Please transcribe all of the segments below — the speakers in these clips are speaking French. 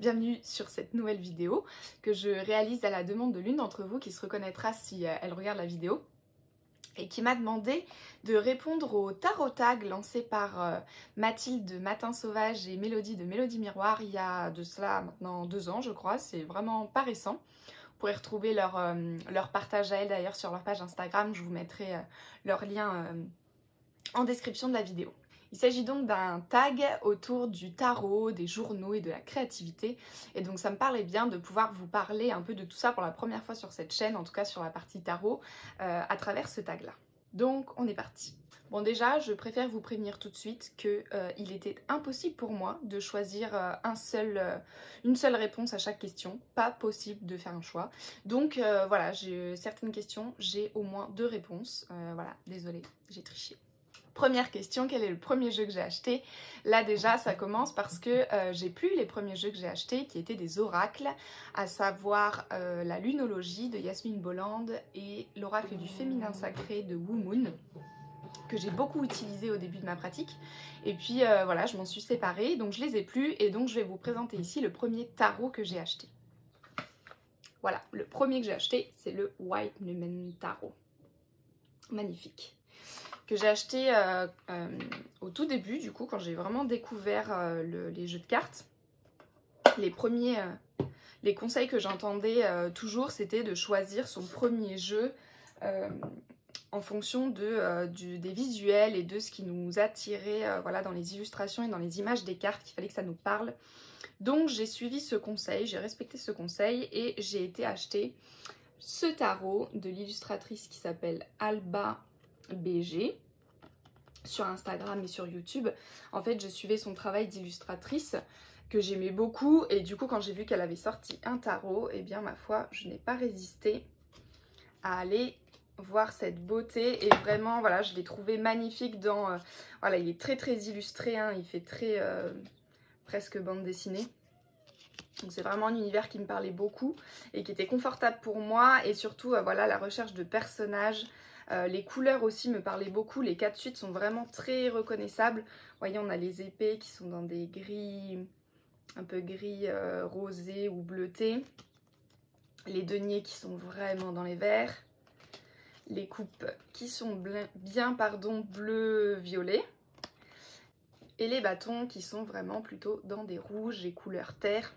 bienvenue sur cette nouvelle vidéo que je réalise à la demande de l'une d'entre vous qui se reconnaîtra si elle regarde la vidéo et qui m'a demandé de répondre au tarot tag lancé par Mathilde de Matin Sauvage et Mélodie de Mélodie Miroir il y a de cela maintenant 2 ans je crois, c'est vraiment pas récent. Vous pourrez retrouver leur partage à elles d'ailleurs sur leur page Instagram, je vous mettrai leur lien en description de la vidéo. Il s'agit donc d'un tag autour du tarot, des journaux et de la créativité. Et donc ça me parlait bien de pouvoir vous parler un peu de tout ça pour la première fois sur cette chaîne, en tout cas sur la partie tarot, à travers ce tag-là. Donc on est parti. Bon déjà, je préfère vous prévenir tout de suite qu'il était impossible pour moi de choisir une seule réponse à chaque question. Pas possible de faire un choix. Donc voilà, j'ai certaines questions, j'ai au moins 2 réponses. Voilà, désolée, j'ai triché. Première question, quel est le premier jeu que j'ai acheté? Là déjà ça commence parce que j'ai plus les premiers jeux que j'ai achetés qui étaient des oracles, à savoir la lunologie de Yasmine Bolland et l'oracle du féminin sacré de Wu Moon, que j'ai beaucoup utilisé au début de ma pratique. Et puis voilà, je m'en suis séparée, donc je les ai plus et donc je vais vous présenter ici le premier tarot que j'ai acheté. Voilà, le premier que j'ai acheté c'est le White Numen Tarot. Magnifique. Que j'ai acheté au tout début, du coup, quand j'ai vraiment découvert les jeux de cartes. Les conseils que j'entendais toujours, c'était de choisir son premier jeu en fonction des visuels et de ce qui nous attirait voilà, dans les illustrations et dans les images des cartes, qu'il fallait que ça nous parle. Donc j'ai suivi ce conseil, j'ai respecté ce conseil et j'ai été acheter ce tarot de l'illustratrice qui s'appelle Alba BG sur Instagram et sur YouTube. En fait, je suivais son travail d'illustratrice que j'aimais beaucoup et du coup, quand j'ai vu qu'elle avait sorti un tarot, eh bien, ma foi, je n'ai pas résisté à aller voir cette beauté et vraiment, voilà, je l'ai trouvé magnifique dans... voilà, il est très très illustré, hein, il fait très presque bande dessinée. Donc c'est vraiment un univers qui me parlait beaucoup et qui était confortable pour moi et surtout, voilà, la recherche de personnages. Les couleurs aussi me parlaient beaucoup, les 4 suites sont vraiment très reconnaissables. Vous voyez, on a les épées qui sont dans des gris, un peu gris rosé ou bleuté. Les deniers qui sont vraiment dans les verts. Les coupes qui sont bien bleu-violet. Et les bâtons qui sont vraiment plutôt dans des rouges et couleur terre.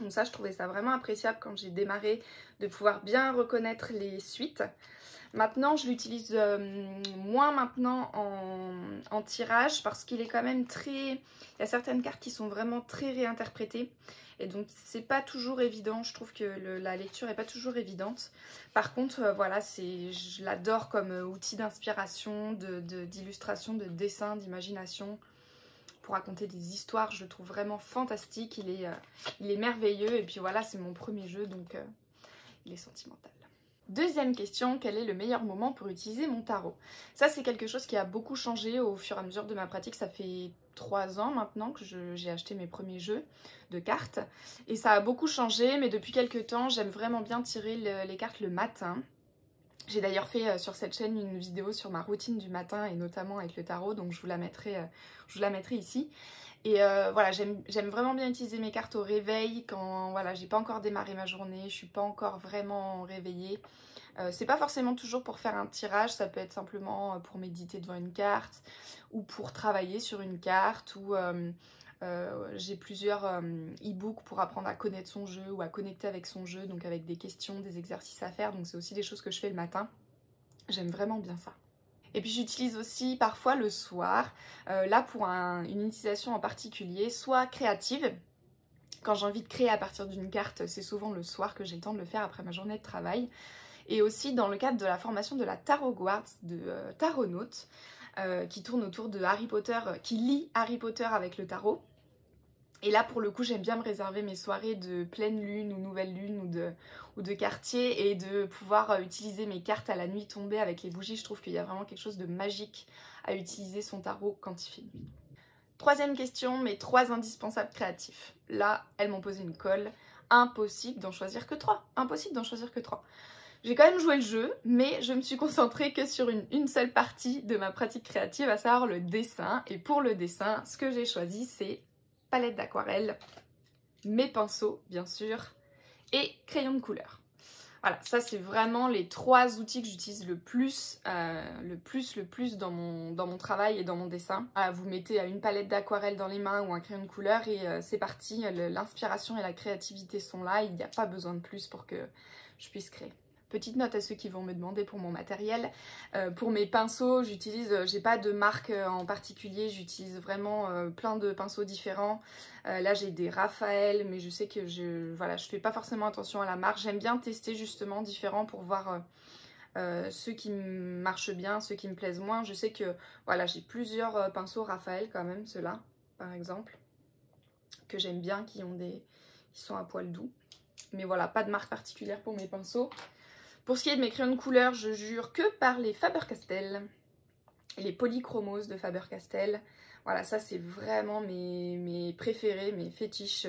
Donc ça, je trouvais ça vraiment appréciable quand j'ai démarré de pouvoir bien reconnaître les suites. Maintenant, je l'utilise moins maintenant en tirage parce qu'il est quand même très... Il y a certaines cartes qui sont vraiment très réinterprétées et donc c'est pas toujours évident. Je trouve que la lecture est pas toujours évidente. Par contre, voilà, je l'adore comme outil d'inspiration, d'illustration, de dessin, d'imagination. Pour raconter des histoires, je le trouve vraiment fantastique. Il est merveilleux et puis voilà, c'est mon premier jeu donc il est sentimental. Deuxième question, quel est le meilleur moment pour utiliser mon tarot? Ça, c'est quelque chose qui a beaucoup changé au fur et à mesure de ma pratique. Ça fait 3 ans maintenant que j'ai acheté mes premiers jeux de cartes. Et ça a beaucoup changé, mais depuis quelques temps, j'aime vraiment bien tirer les cartes le matin. J'ai d'ailleurs fait sur cette chaîne une vidéo sur ma routine du matin et notamment avec le tarot, donc je vous la mettrai ici. Et voilà, j'aime vraiment bien utiliser mes cartes au réveil quand voilà, j'ai pas encore démarré ma journée, je suis pas encore vraiment réveillée. C'est pas forcément toujours pour faire un tirage, ça peut être simplement pour méditer devant une carte ou pour travailler sur une carte ou j'ai plusieurs e-books pour apprendre à connaître son jeu ou à connecter avec son jeu, donc avec des questions, des exercices à faire, donc c'est aussi des choses que je fais le matin. J'aime vraiment bien ça. Et puis j'utilise aussi parfois le soir, là pour une utilisation en particulier, soit créative. Quand j'ai envie de créer à partir d'une carte, c'est souvent le soir que j'ai le temps de le faire après ma journée de travail. Et aussi dans le cadre de la formation de la Tarot Quartz de Taronaute, qui tourne autour de Harry Potter, qui lie Harry Potter avec le tarot. Et là pour le coup j'aime bien me réserver mes soirées de pleine lune ou nouvelle lune ou de quartier et de pouvoir utiliser mes cartes à la nuit tombée avec les bougies. Je trouve qu'il y a vraiment quelque chose de magique à utiliser son tarot quand il fait nuit. Troisième question, mes 3 indispensables créatifs. Là elles m'ont posé une colle, impossible d'en choisir que 3. Impossible d'en choisir que 3. J'ai quand même joué le jeu, mais je me suis concentrée que sur une seule partie de ma pratique créative, à savoir le dessin. Et pour le dessin, ce que j'ai choisi, c'est palette d'aquarelle mes pinceaux bien sûr et crayons de couleur. Voilà, ça c'est vraiment les 3 outils que j'utilise le plus dans mon travail et dans mon dessin. Voilà, vous mettez une palette d'aquarelle dans les mains ou un crayon de couleur et c'est parti, l'inspiration et la créativité sont là, il n'y a pas besoin de plus pour que je puisse créer. Petite note à ceux qui vont me demander pour mon matériel. Pour mes pinceaux, j'ai pas de marque en particulier, j'utilise vraiment plein de pinceaux différents. Là j'ai des Raphaël, mais je sais que je fais pas forcément attention à la marque. J'aime bien tester justement différents pour voir ceux qui marchent bien, ceux qui me plaisent moins. Je sais que voilà, j'ai plusieurs pinceaux Raphaël quand même, ceux-là par exemple, que j'aime bien, qui sont à poil doux. Mais voilà, pas de marque particulière pour mes pinceaux. Pour ce qui est de mes crayons de couleur, je jure que par les Faber-Castell, les polychromos de Faber-Castell. Voilà, ça c'est vraiment mes préférés, mes fétiches.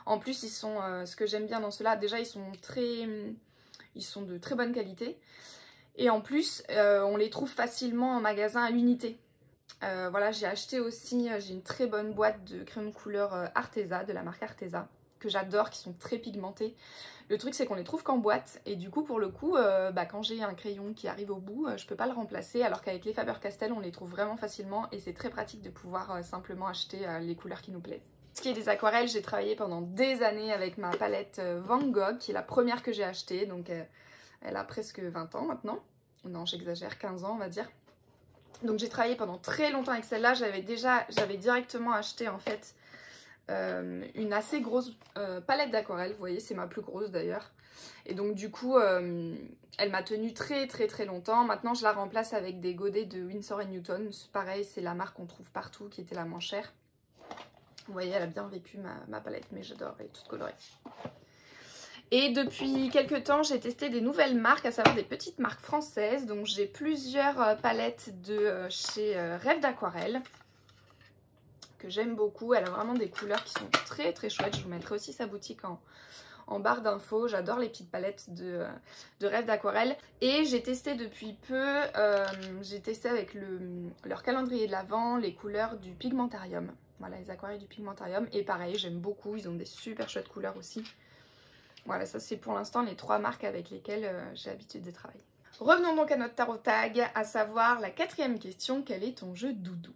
En plus, ce que j'aime bien dans ceux-là, déjà ils sont de très bonne qualité. Et en plus, on les trouve facilement en magasin à l'unité. Voilà, j'ai acheté aussi, j'ai une très bonne boîte de crayons de couleur Arteza, de la marque Arteza, que j'adore, qui sont très pigmentés. Le truc c'est qu'on les trouve qu'en boîte et du coup pour le coup quand j'ai un crayon qui arrive au bout je peux pas le remplacer, alors qu'avec les Faber-Castell on les trouve vraiment facilement et c'est très pratique de pouvoir simplement acheter les couleurs qui nous plaisent. Ce qui est des aquarelles, j'ai travaillé pendant des années avec ma palette Van Gogh qui est la première que j'ai achetée, donc elle a presque 20 ans maintenant, non j'exagère, 15 ans on va dire. Donc j'ai travaillé pendant très longtemps avec celle-là, j'avais directement acheté en fait une assez grosse palette d'aquarelle, vous voyez c'est ma plus grosse d'ailleurs, et donc du coup elle m'a tenu très longtemps. Maintenant je la remplace avec des godets de Winsor & Newton, pareil c'est la marque qu'on trouve partout qui était la moins chère. Vous voyez elle a bien vécu ma palette, mais j'adore, elle est toute colorée. Et depuis quelques temps j'ai testé des nouvelles marques, à savoir des petites marques françaises, donc j'ai plusieurs palettes de chez Rêve d'Aquarelle que j'aime beaucoup. Elle a vraiment des couleurs qui sont très chouettes. Je vous mettrai aussi sa boutique en barre d'infos. J'adore les petites palettes de Rêve d'Aquarelle. Et j'ai testé depuis peu, j'ai testé avec leur calendrier de l'Avent les couleurs du Pigmentarium. Voilà, les aquarelles du Pigmentarium. Et pareil, j'aime beaucoup, ils ont des super chouettes couleurs aussi. Voilà, ça c'est pour l'instant les 3 marques avec lesquelles j'ai l'habitude de travailler. Revenons donc à notre tarot tag, à savoir la 4e question, quel est ton jeu doudou?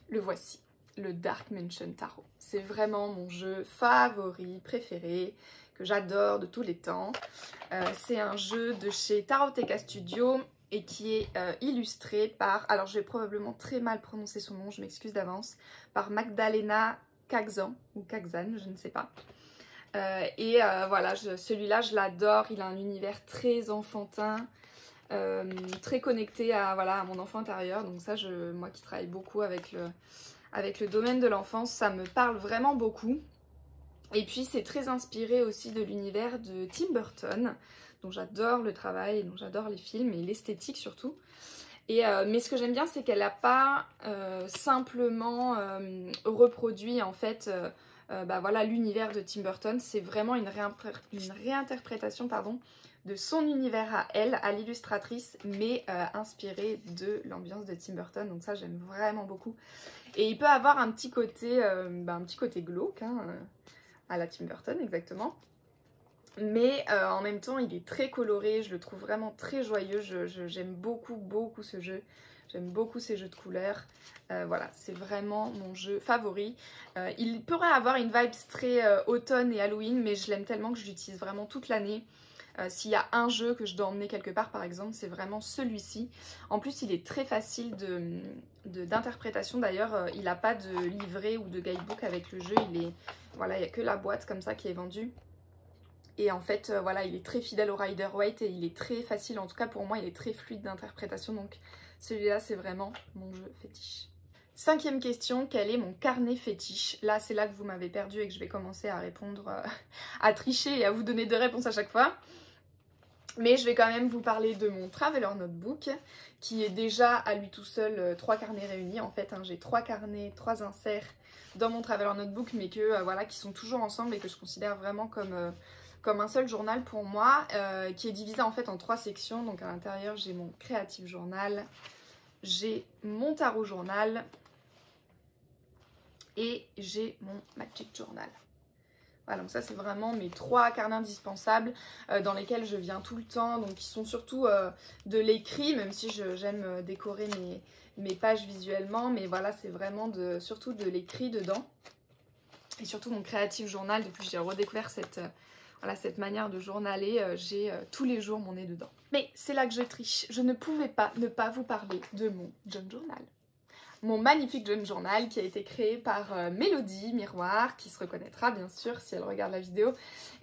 Le voici, le Dark Mansion Tarot. C'est vraiment mon jeu favori, préféré, que j'adore de tous les temps. C'est un jeu de chez Taroteka Studio et qui est illustré par, alors je vais probablement très mal prononcer son nom, je m'excuse d'avance, par Magdalena Kagzan, ou Kagzan, je ne sais pas. Voilà, celui-là je l'adore, il a un univers très enfantin, très connecté à mon enfant intérieur. Donc ça, moi qui travaille beaucoup avec le domaine de l'enfance, ça me parle vraiment beaucoup. Et puis c'est très inspiré aussi de l'univers de Tim Burton, dont j'adore le travail, dont j'adore les films et l'esthétique surtout. Mais ce que j'aime bien, c'est qu'elle n'a pas simplement reproduit en fait voilà, l'univers de Tim Burton. C'est vraiment une réinterprétation de son univers à elle, à l'illustratrice, mais inspirée de l'ambiance de Tim Burton. Donc ça j'aime vraiment beaucoup. Et il peut avoir un petit côté glauque, hein, à la Tim Burton exactement. Mais en même temps il est très coloré, je le trouve vraiment très joyeux, j'aime beaucoup ce jeu. J'aime beaucoup ces jeux de couleurs. Voilà, c'est vraiment mon jeu favori. Il pourrait avoir une vibe très automne et Halloween, mais je l'aime tellement que je l'utilise vraiment toute l'année. S'il y a un jeu que je dois emmener quelque part par exemple, c'est vraiment celui-ci. En plus il est très facile d'interprétation. D'ailleurs il n'a pas de livret ou de guidebook avec le jeu. Voilà, il n'y a que la boîte comme ça qui est vendue. Et en fait voilà, il est très fidèle au Rider-Waite et il est très facile, en tout cas pour moi il est très fluide d'interprétation. Donc celui-là c'est vraiment mon jeu fétiche. 5e question, quel est mon carnet fétiche? Là c'est là que vous m'avez perdu et que je vais commencer à répondre, à tricher et à vous donner 2 réponses à chaque fois. Mais je vais quand même vous parler de mon Traveler Notebook, qui est déjà à lui tout seul 3 carnets réunis. En fait, hein, j'ai 3 carnets, 3 inserts dans mon Traveler Notebook, mais voilà, qui sont toujours ensemble et que je considère vraiment comme un seul journal pour moi, qui est divisé en fait en 3 sections. Donc à l'intérieur, j'ai mon Creative Journal, j'ai mon Tarot Journal et j'ai mon Magic Journal. Voilà, donc ça c'est vraiment mes 3 carnets indispensables dans lesquels je viens tout le temps. Donc ils sont surtout de l'écrit, même si j'aime décorer mes pages visuellement. Mais voilà, c'est vraiment surtout de l'écrit dedans. Et surtout mon Creative Journal, depuis que j'ai redécouvert cette manière de journaler, j'ai tous les jours mon nez dedans. Mais c'est là que je triche, je ne pouvais pas ne pas vous parler de mon Junk Journal. Mon magnifique Junk Journal qui a été créé par Mélodie Miroir, qui se reconnaîtra bien sûr si elle regarde la vidéo,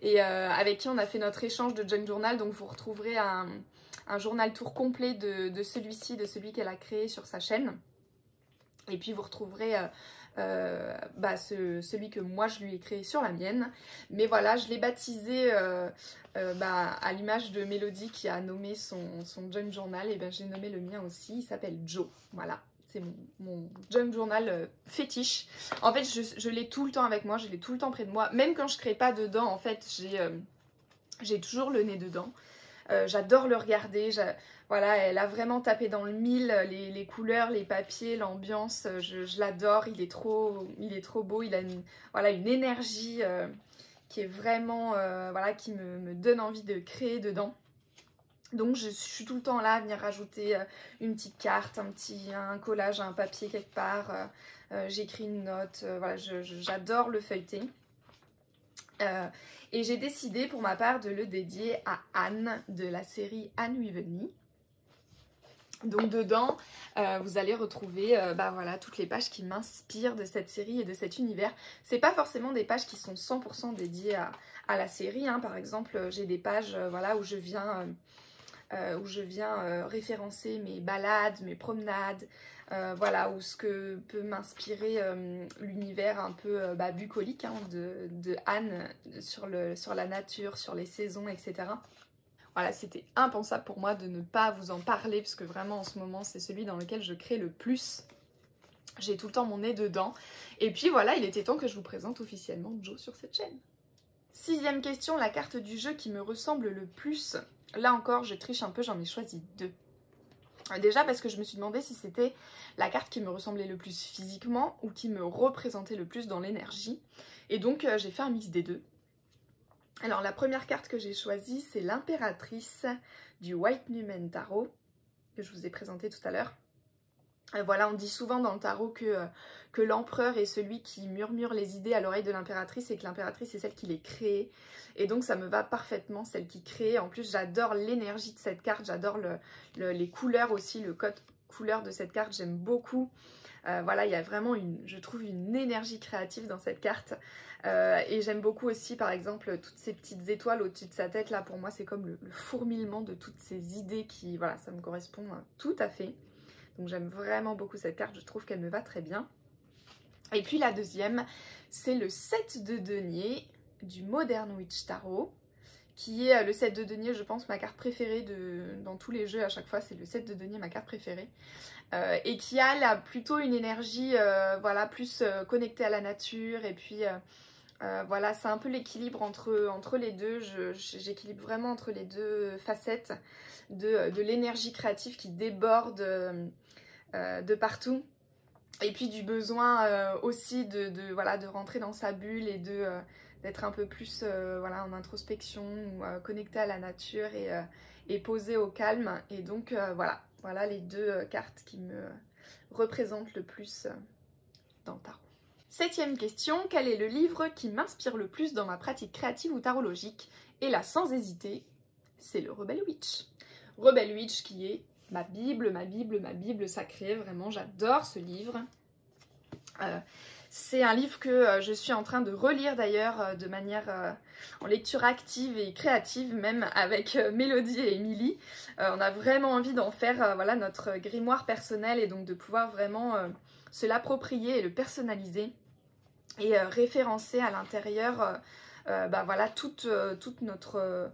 et avec qui on a fait notre échange de Junk Journal. Donc vous retrouverez un journal tour complet de celui-ci, de celui qu'elle a créé sur sa chaîne. Et puis vous retrouverez celui que moi je lui ai créé sur la mienne. Mais voilà, je l'ai baptisé à l'image de Mélodie qui a nommé son Junk Journal, et j'ai nommé le mien aussi, il s'appelle Joe. Voilà. C'est mon Junk Journal fétiche. En fait, je l'ai tout le temps avec moi, je l'ai tout le temps près de moi. Même quand je crée pas dedans, en fait, j'ai toujours le nez dedans. J'adore le regarder. Voilà, elle a vraiment tapé dans le mille, les couleurs, les papiers, l'ambiance. Je l'adore, il est trop beau. Il a une énergie qui est vraiment, qui me donne envie de créer dedans. Donc je suis tout le temps là à venir rajouter une petite carte, un collage, un papier quelque part. J'écris une note, voilà, j'adore le feuilleter. Et j'ai décidé pour ma part de le dédier à Anne de la série Anne Wiveny. Donc dedans, vous allez retrouver toutes les pages qui m'inspirent de cette série et de cet univers. C'est pas forcément des pages qui sont 100% dédiées à la série, hein. Par exemple, j'ai des pages où je viens référencer mes balades, mes promenades, ou ce que peut m'inspirer l'univers un peu bucolique de Anne sur la nature, sur les saisons, etc. Voilà, c'était impensable pour moi de ne pas vous en parler, parce que vraiment en ce moment c'est celui dans lequel je crée le plus. J'ai tout le temps mon nez dedans. Et puis voilà, il était temps que je vous présente officiellement Joe sur cette chaîne. 6e question, la carte du jeu qui me ressemble le plus. Là encore, je triche un peu, j'en ai choisi 2. Déjà parce que je me suis demandé si c'était la carte qui me ressemblait le plus physiquement ou qui me représentait le plus dans l'énergie. Et donc j'ai fait un mix des deux. Alors la première carte que j'ai choisie, c'est l'impératrice du White Numen Tarot, que je vous ai présenté tout à l'heure. Voilà, on dit souvent dans le tarot que l'empereur est celui qui murmure les idées à l'oreille de l'impératrice, et que l'impératrice est celle qui les crée. Et donc ça me va parfaitement, celle qui crée. En plus, j'adore l'énergie de cette carte, j'adore les couleurs aussi, le code couleur de cette carte, j'aime beaucoup. Voilà, il y a vraiment, je trouve, une énergie créative dans cette carte. Et j'aime beaucoup aussi, par exemple, toutes ces petites étoiles au-dessus de sa tête. Là, pour moi, c'est comme le fourmillement de toutes ces idées qui... Voilà, ça me correspond tout à fait. Donc j'aime vraiment beaucoup cette carte, je trouve qu'elle me va très bien. Et puis la deuxième, c'est le 7 de denier du Modern Witch Tarot, qui est le 7 de denier, je pense, ma carte préférée dans tous les jeux. À chaque fois, c'est le 7 de denier, ma carte préférée. Et qui a là plutôt une énergie plus connectée à la nature. Et puis voilà, c'est un peu l'équilibre entre les deux. J'équilibre vraiment entre les deux facettes de l'énergie créative qui déborde de partout. Et puis du besoin aussi de rentrer dans sa bulle et d'être un peu plus en introspection ou connecté à la nature et posé au calme. Et donc voilà les deux cartes qui me représentent le plus dans le tarot. 7e question, quel est le livre qui m'inspire le plus dans ma pratique créative ou tarologique? Et là, sans hésiter, c'est le Rebel Witch. Rebel Witch qui est ma Bible sacrée, vraiment j'adore ce livre. C'est un livre que je suis en train de relire d'ailleurs de manière en lecture active et créative, même avec Mélodie et Émilie. On a vraiment envie d'en faire notre grimoire personnel, et donc de pouvoir vraiment se l'approprier et le personnaliser et référencer à l'intérieur toute notre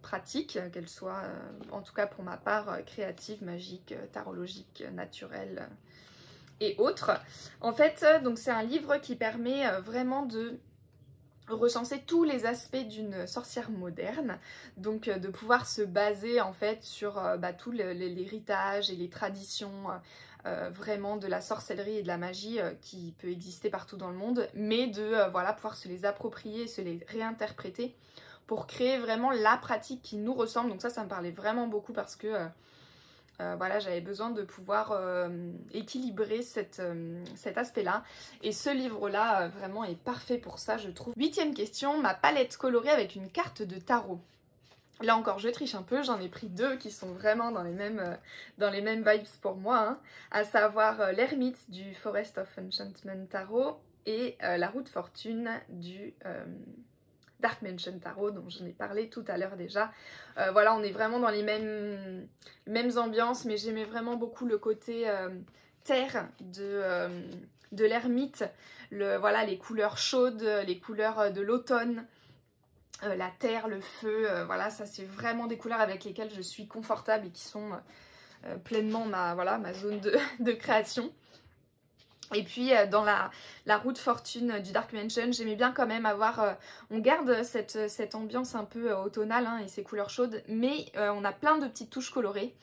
pratique, qu'elle soit, en tout cas pour ma part, créative, magique, tarologique, naturelle et autres. En fait, donc c'est un livre qui permet vraiment de recenser tous les aspects d'une sorcière moderne, donc de pouvoir se baser en fait sur tout l'héritage et les traditions vraiment de la sorcellerie et de la magie qui peut exister partout dans le monde, mais de voilà, pouvoir se les approprier, se les réinterpréter pour créer vraiment la pratique qui nous ressemble. Donc ça me parlait vraiment beaucoup parce que voilà, j'avais besoin de pouvoir équilibrer cet aspect-là. Et ce livre-là, vraiment, est parfait pour ça, je trouve. 8e question, ma palette colorée avec une carte de tarot. Là encore, je triche un peu, j'en ai pris 2 qui sont vraiment dans les mêmes vibes pour moi, hein, à savoir l'ermite du Forest of Enchantment Tarot et la roue de fortune du Dark Mansion Tarot, dont j'en ai parlé tout à l'heure déjà. Voilà, on est vraiment dans les mêmes ambiances, mais j'aimais vraiment beaucoup le côté terre de l'ermite. Voilà, les couleurs chaudes, les couleurs de l'automne, la terre, le feu, voilà, ça c'est vraiment des couleurs avec lesquelles je suis confortable et qui sont pleinement ma zone de création. Et puis dans la roue de fortune du Dark Mansion, j'aimais bien quand même avoir... on garde cette ambiance un peu automnale hein, et ces couleurs chaudes, mais on a plein de petites touches colorées.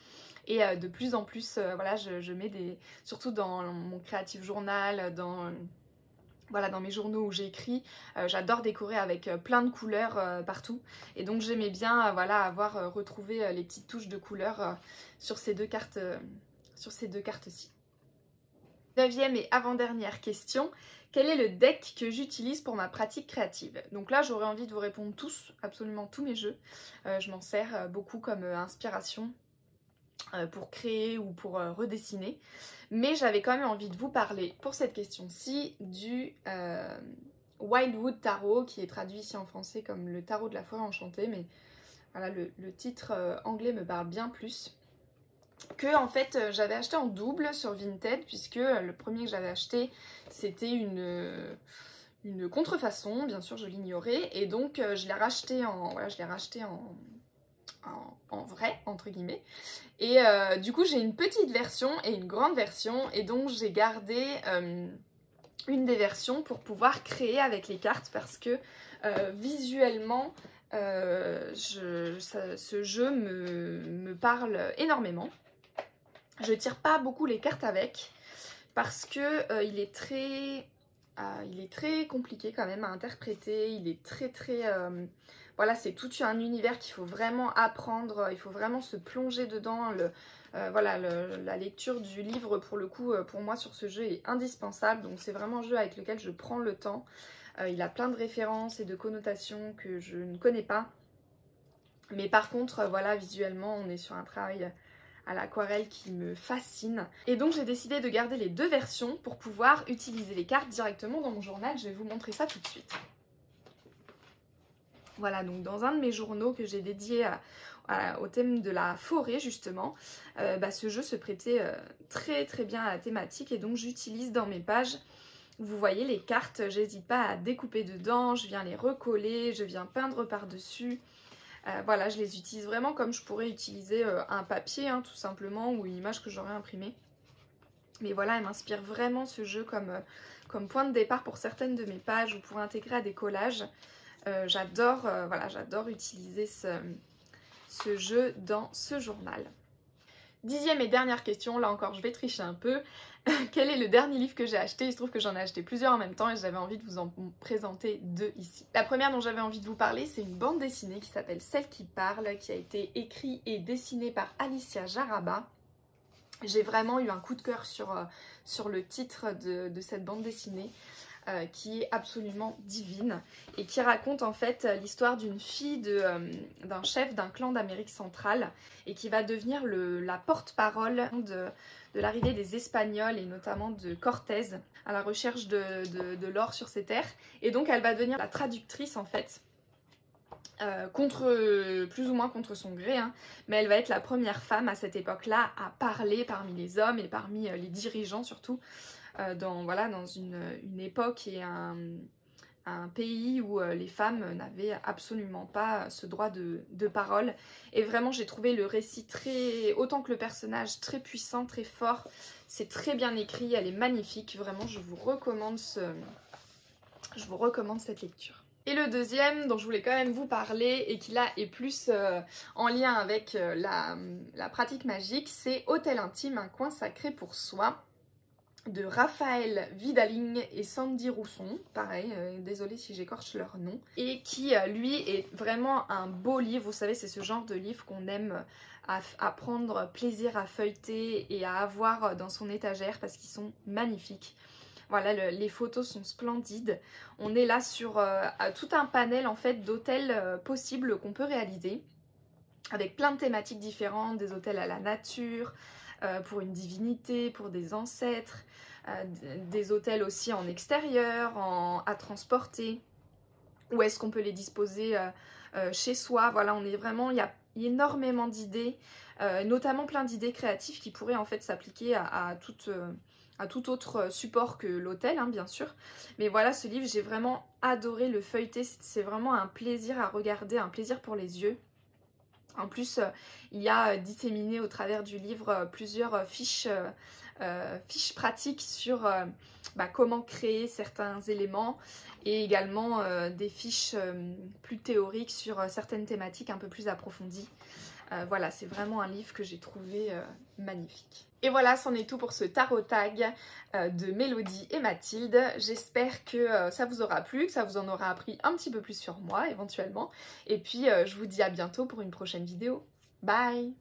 Et de plus en plus, voilà, je mets des... Surtout dans mon Creative Journal, dans mes journaux où j'écris, j'adore décorer avec plein de couleurs partout. Et donc j'aimais bien voilà, avoir retrouvé les petites touches de couleurs sur ces deux cartes-ci. 9e et avant-dernière question, quel est le deck que j'utilise pour ma pratique créative? Donc là j'aurais envie de vous répondre tous, absolument tous mes jeux. Je m'en sers beaucoup comme inspiration pour créer ou pour redessiner. Mais j'avais quand même envie de vous parler pour cette question-ci du Wildwood Tarot, qui est traduit ici en français comme le tarot de la forêt enchantée, mais voilà, le titre anglais me parle bien plus. Que en fait j'avais acheté en double sur Vinted, puisque le premier que j'avais acheté c'était une contrefaçon, bien sûr je l'ignorais, et donc je l'ai racheté en vrai entre guillemets, et du coup j'ai une petite version et une grande version, et donc j'ai gardé une des versions pour pouvoir créer avec les cartes, parce que visuellement ce jeu me parle énormément. Je tire pas beaucoup les cartes avec parce que il est très compliqué quand même à interpréter. Il est très voilà, c'est tout un univers qu'il faut vraiment apprendre. Il faut vraiment se plonger dedans. Voilà, la lecture du livre pour le coup, pour moi sur ce jeu est indispensable. Donc c'est vraiment un jeu avec lequel je prends le temps. Il a plein de références et de connotations que je ne connais pas. Mais par contre, voilà, visuellement, on est sur un travail à l'aquarelle qui me fascine. Et donc j'ai décidé de garder les deux versions pour pouvoir utiliser les cartes directement dans mon journal. Je vais vous montrer ça tout de suite. Voilà, donc dans un de mes journaux que j'ai dédié au thème de la forêt justement, ce jeu se prêtait très bien à la thématique, et donc j'utilise dans mes pages, vous voyez les cartes, j'hésite pas à découper dedans, je viens les recoller, je viens peindre par-dessus. Voilà, je les utilise vraiment comme je pourrais utiliser un papier hein, tout simplement, ou une image que j'aurais imprimée. Mais voilà, elle m'inspire vraiment ce jeu comme point de départ pour certaines de mes pages ou pour intégrer à des collages. J'adore utiliser ce jeu dans ce journal. 10e et dernière question, là encore je vais tricher un peu. Quel est le dernier livre que j'ai acheté? Il se trouve que j'en ai acheté plusieurs en même temps et j'avais envie de vous en présenter 2 ici. La première dont j'avais envie de vous parler, c'est une bande dessinée qui s'appelle Celle qui parle, qui a été écrite et dessinée par Alicia Jaraba. J'ai vraiment eu un coup de cœur sur le titre de cette bande dessinée. Qui est absolument divine et qui raconte en fait l'histoire d'une fille d'un chef d'un clan d'Amérique centrale, et qui va devenir la porte-parole de l'arrivée des Espagnols et notamment de Cortés à la recherche de l'or sur ces terres. Et donc elle va devenir la traductrice en fait, plus ou moins contre son gré, hein, mais elle va être la première femme à cette époque-là à parler parmi les hommes et parmi les dirigeants surtout, dans une époque et un pays où les femmes n'avaient absolument pas ce droit de parole. Et vraiment j'ai trouvé le récit autant que le personnage très puissant, très fort. C'est très bien écrit, elle est magnifique, vraiment je vous recommande cette lecture. Et le deuxième dont je voulais quand même vous parler et qui là est plus en lien avec la pratique magique, c'est Hôtel Intime, un coin sacré pour soi, de Raphaël Vidaling et Sandy Rousson, pareil, désolée si j'écorche leur nom, et qui lui est vraiment un beau livre. Vous savez, c'est ce genre de livre qu'on aime à prendre plaisir à feuilleter et à avoir dans son étagère parce qu'ils sont magnifiques. Voilà, les photos sont splendides. On est là sur tout un panel en fait d'hôtels possibles qu'on peut réaliser, avec plein de thématiques différentes, des hôtels à la nature, pour une divinité, pour des ancêtres, des hôtels aussi en extérieur, à transporter, où est-ce qu'on peut les disposer chez soi. Voilà, on est vraiment, il y a énormément d'idées, notamment plein d'idées créatives qui pourraient en fait s'appliquer à tout autre support que l'hôtel, hein, bien sûr. Mais voilà, ce livre, j'ai vraiment adoré le feuilleter, c'est vraiment un plaisir à regarder, un plaisir pour les yeux. En plus, il y a disséminé au travers du livre plusieurs fiches pratiques sur comment créer certains éléments et également des fiches plus théoriques sur certaines thématiques un peu plus approfondies. Voilà, c'est vraiment un livre que j'ai trouvé magnifique. Et voilà, c'en est tout pour ce tarot tag de Mélodie et Mathilde. J'espère que ça vous aura plu, que ça vous en aura appris un petit peu plus sur moi éventuellement. Et puis je vous dis à bientôt pour une prochaine vidéo. Bye!